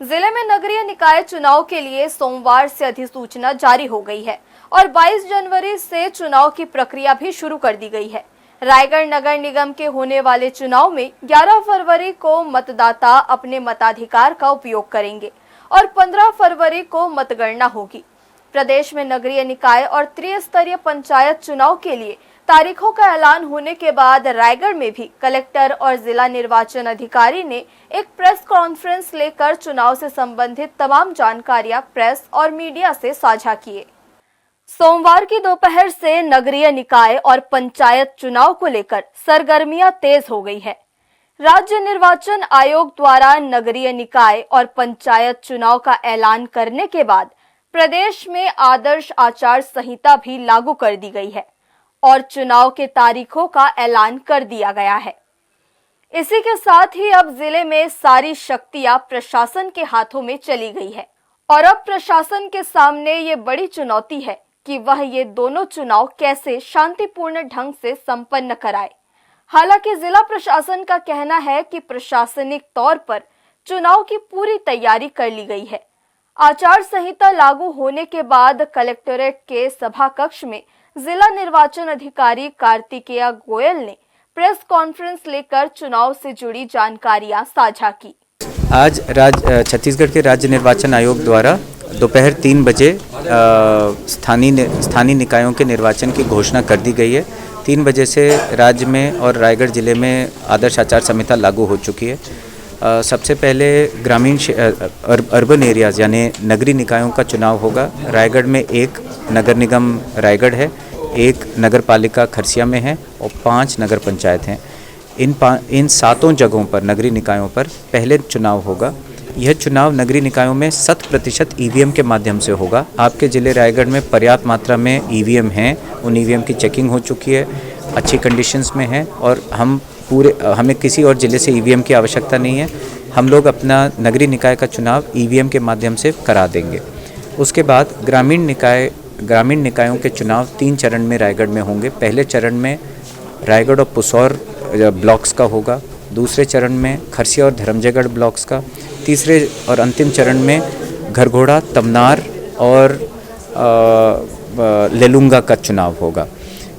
जिले में नगरीय निकाय चुनाव के लिए सोमवार से अधिसूचना जारी हो गई है और 22 जनवरी से चुनाव की प्रक्रिया भी शुरू कर दी गई है। रायगढ़ नगर निगम के होने वाले चुनाव में 11 फरवरी को मतदाता अपने मताधिकार का उपयोग करेंगे और 15 फरवरी को मतगणना होगी। प्रदेश में नगरीय निकाय और त्रिस्तरीय पंचायत चुनाव के लिए तारीखों का ऐलान होने के बाद रायगढ़ में भी कलेक्टर और जिला निर्वाचन अधिकारी ने एक प्रेस कॉन्फ्रेंस लेकर चुनाव से संबंधित तमाम जानकारियां प्रेस और मीडिया से साझा किए। सोमवार की दोपहर से नगरीय निकाय और पंचायत चुनाव को लेकर सरगर्मियां तेज हो गई है। राज्य निर्वाचन आयोग द्वारा नगरीय निकाय और पंचायत चुनाव का ऐलान करने के बाद प्रदेश में आदर्श आचार संहिता भी लागू कर दी गई है और चुनाव के तारीखों का ऐलान कर दिया गया है। इसी के साथ ही अब जिले में सारी शक्तियां प्रशासन के हाथों में चली गई है और अब प्रशासन के सामने ये बड़ी चुनौती है कि वह ये दोनों चुनाव कैसे शांतिपूर्ण ढंग से संपन्न कराए। हालांकि जिला प्रशासन का कहना है कि प्रशासनिक तौर पर चुनाव की पूरी तैयारी कर ली गई है। आचार संहिता लागू होने के बाद कलेक्टोरेट के सभा कक्ष में जिला निर्वाचन अधिकारी कार्तिकेय गोयल ने प्रेस कॉन्फ्रेंस लेकर चुनाव से जुड़ी जानकारियां साझा की। आज छत्तीसगढ़ के राज्य निर्वाचन आयोग द्वारा दोपहर 3 बजे स्थानीय निकायों के निर्वाचन की घोषणा कर दी गई है। 3 बजे से राज्य में और रायगढ़ जिले में आदर्श आचार संहिता लागू हो चुकी है। सबसे पहले ग्रामीण अर्बन एरियाज़ यानी नगरीय निकायों का चुनाव होगा। रायगढ़ में एक नगर निगम रायगढ़ है, एक नगर पालिका खरसिया में है और 5 नगर पंचायत हैं। इन 7 जगहों पर नगरीय निकायों पर पहले चुनाव होगा। यह चुनाव नगरीय निकायों में 100% ईवीएम के माध्यम से होगा। आपके ज़िले रायगढ़ में पर्याप्त मात्रा में ईवीएम हैं, उन ईवीएम की चेकिंग हो चुकी है, अच्छी कंडीशंस में है और हमें किसी और ज़िले से ईवीएम की आवश्यकता नहीं है। हम लोग अपना नगरीय निकाय का चुनाव ईवीएम के माध्यम से करा देंगे। उसके बाद ग्रामीण निकायों के चुनाव 3 चरण में रायगढ़ में होंगे। पहले चरण में रायगढ़ और पुसौर ब्लॉक्स का होगा, दूसरे चरण में खरसिया और धर्मजयगढ़ ब्लॉक्स का, तीसरे और अंतिम चरण में घरघोड़ा, तमनार और लेलुंगा का चुनाव होगा।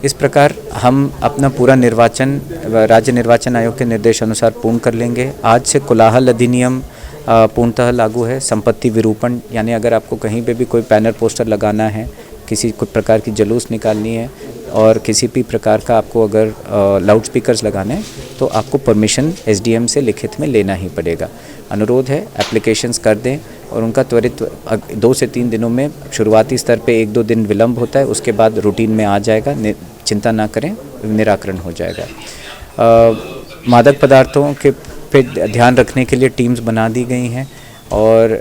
इस प्रकार हम अपना पूरा निर्वाचन राज्य निर्वाचन आयोग के निर्देश अनुसार पूर्ण कर लेंगे। आज से कोलाहल अधिनियम पूर्णतः लागू है। संपत्ति विरूपण यानी अगर आपको कहीं पे भी कोई बैनर पोस्टर लगाना है, किसी कोई प्रकार की जुलूस निकालनी है और किसी भी प्रकार का आपको अगर लाउड स्पीकर्स लगाने हैं तो आपको परमिशन एसडीएम से लिखित में लेना ही पड़ेगा। अनुरोध है एप्लीकेशंस कर दें और उनका त्वरित 2 से 3 दिनों में शुरुआती स्तर पे 1-2 दिन विलम्ब होता है, उसके बाद रूटीन में आ जाएगा। चिंता ना करें, निराकरण हो जाएगा। मादक पदार्थों के पे ध्यान रखने के लिए टीम्स बना दी गई हैं और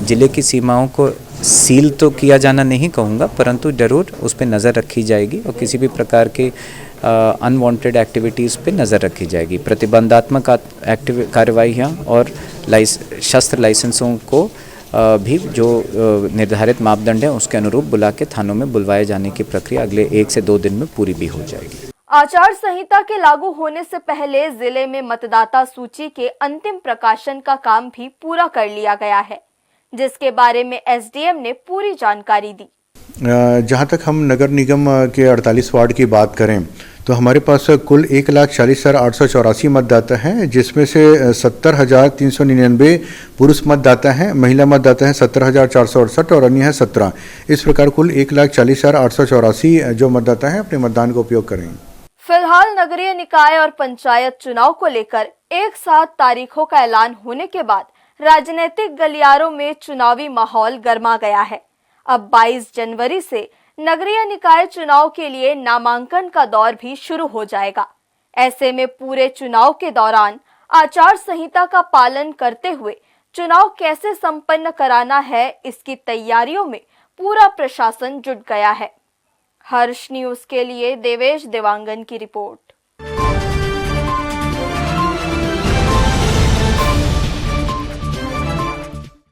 ज़िले की सीमाओं को सील तो किया जाना नहीं कहूँगा, परंतु ज़रूर उस पर नज़र रखी जाएगी और किसी भी प्रकार की अनवांटेड एक्टिविटीज़ पे नज़र रखी जाएगी। प्रतिबंधात्मक कार्रवाइयाँ और शस्त्र लाइसेंसों को भी जो निर्धारित मापदंड है उसके अनुरूप बुला के थानों में बुलवाए जाने की प्रक्रिया अगले 1 से 2 दिन में पूरी भी हो जाएगी। आचार संहिता के लागू होने से पहले जिले में मतदाता सूची के अंतिम प्रकाशन का काम भी पूरा कर लिया गया है, जिसके बारे में एसडीएम ने पूरी जानकारी दी। जहां तक हम नगर निगम के 48 वार्ड की बात करें तो हमारे पास कुल 1,40,884 मतदाता हैं, जिसमें से 70,399 पुरुष मतदाता हैं, महिला मतदाता हैं 17,468 और अन्य है 17। इस प्रकार कुल 1,40,884 जो मतदाता हैं अपने मतदान का उपयोग करेंगे। फिलहाल नगरीय निकाय और पंचायत चुनाव को लेकर एक साथ तारीखों का ऐलान होने के बाद राजनीतिक गलियारों में चुनावी माहौल गर्मा गया है। अब 22 जनवरी से नगरीय निकाय चुनाव के लिए नामांकन का दौर भी शुरू हो जाएगा। ऐसे में पूरे चुनाव के दौरान आचार संहिता का पालन करते हुए चुनाव कैसे संपन्न कराना है, इसकी तैयारियों में पूरा प्रशासन जुट गया है। हर्ष न्यूज़ के लिए देवेश देवांगन की रिपोर्ट।